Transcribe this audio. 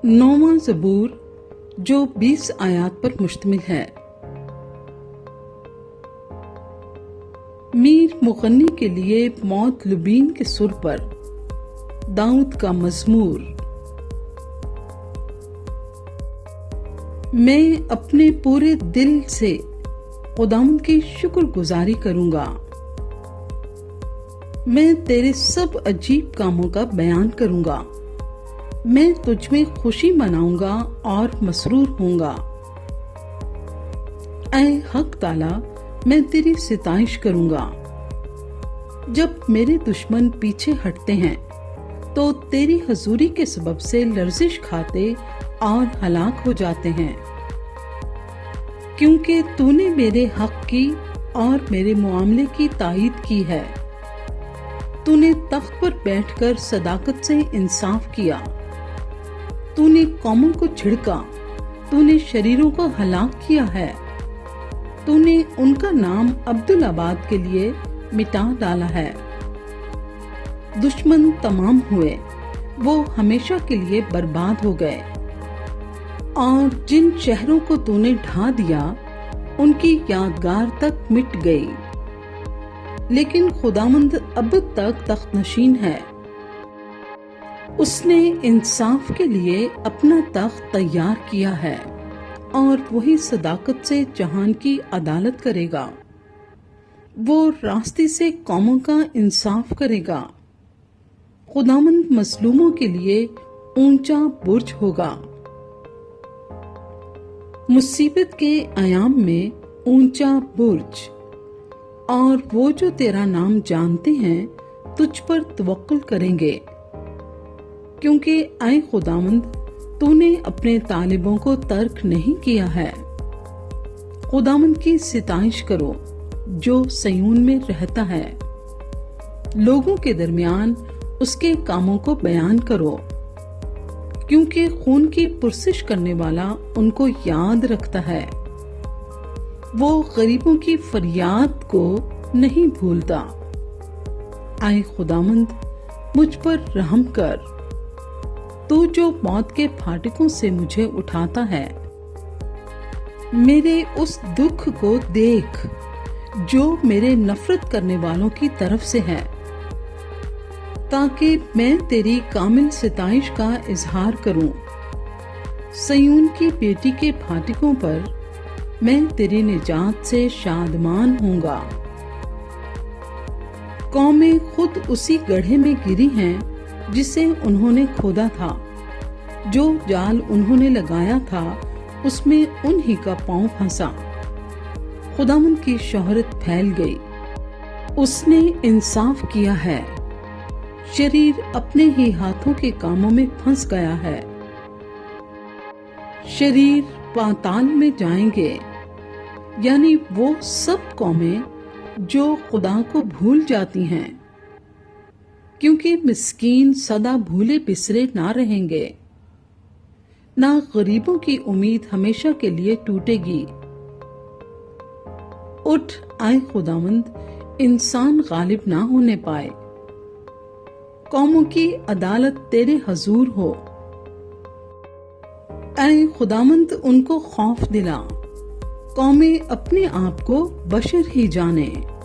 9واں زبور جو 20 آیات پر مشتمل ہے۔ میر مغنی کے لیے موت لبین کے سر پر داؤد کا مزمور۔ میں اپنے پورے دل سے خداوند کی شکر گزاری کروں گا۔ میں تیرے سب عجیب کاموں کا بیان کروں گا۔ میں تجھ میں خوشی مناؤں گا اور مسرور ہوں گا۔ اے حق تعالی، میں تیری ستائش کروں گا۔ جب میرے دشمن پیچھے ہٹتے ہیں تو تیری حضوری کے سبب سے لرزش کھاتے اور ہلاک ہو جاتے ہیں، کیونکہ تو نے میرے حق کی اور میرے معاملے کی تائید کی ہے۔ تو نے تخت پر بیٹھ کر صداقت سے انصاف کیا۔ تو نے قوموں کو جھڑکا، تو نے شریروں کو ہلاک کیا ہے۔ تو نے ان کا نام عبدالآباد کے لیے مٹا ڈالا ہے۔ دشمن تمام ہوئے، وہ ہمیشہ کے لیے برباد ہو گئے، اور جن شہروں کو تو نے ڈھا دیا ان کی یادگار تک مٹ گئی۔ لیکن خداوند اب تک تخت نشین ہے۔ اس نے انصاف کے لیے اپنا تخت تیار کیا ہے، اور وہی صداقت سے جہان کی عدالت کرے گا۔ وہ راستے سے قوموں کا انصاف کرے گا۔ خداوند مظلوموں کے لیے اونچا برج ہوگا۔ مصیبت کے ایام میں اونچا برج، اور وہ جو تیرا نام جانتے ہیں تجھ پر توکل کریں گے، کیونکہ اے خداوند تو نے اپنے طالبوں کو ترک نہیں کیا ہے۔ خداوند کی ستائش کرو جو سیون میں رہتا ہے۔ لوگوں کے درمیان اس کے کاموں کو بیان کرو، کیونکہ خون کی پرسش کرنے والا ان کو یاد رکھتا ہے۔ وہ غریبوں کی فریاد کو نہیں بھولتا۔ اے خداوند مجھ پر رحم کر، تو جو موت کے پھاٹکوں سے مجھے اٹھاتا ہے۔ میرے اس دکھ کو دیکھ جو میرے نفرت کرنے والوں کی طرف سے ہے، تاکہ میں تیری کامل ستائش کا اظہار کروں۔ سیون کی بیٹی کے پھاٹکوں پر میں تیری نجات سے شادمان ہوں گا۔ قومیں خود اسی گڑھے میں گری ہیں جسے انہوں نے کھودا تھا۔ جو جال انہوں نے لگایا تھا اس میں انہی کا پاؤں پھنسا۔ خداوند کی شہرت پھیل گئی۔ اس نے انصاف کیا ہے۔ شریر اپنے ہی ہاتھوں کے کاموں میں پھنس گیا ہے۔ شریر پاتال میں جائیں گے، یعنی وہ سب قومیں جو خدا کو بھول جاتی ہیں، کیونکہ مسکین سدا بھولے بسرے نہ رہیں گے، نہ غریبوں کی امید ہمیشہ کے لیے ٹوٹے گی۔ اٹھ اے خداوند، انسان غالب نہ ہونے پائے۔ قوموں کی عدالت تیرے حضور ہو۔ اے خداوند ان کو خوف دلا، قومیں اپنے آپ کو بشر ہی جانیں۔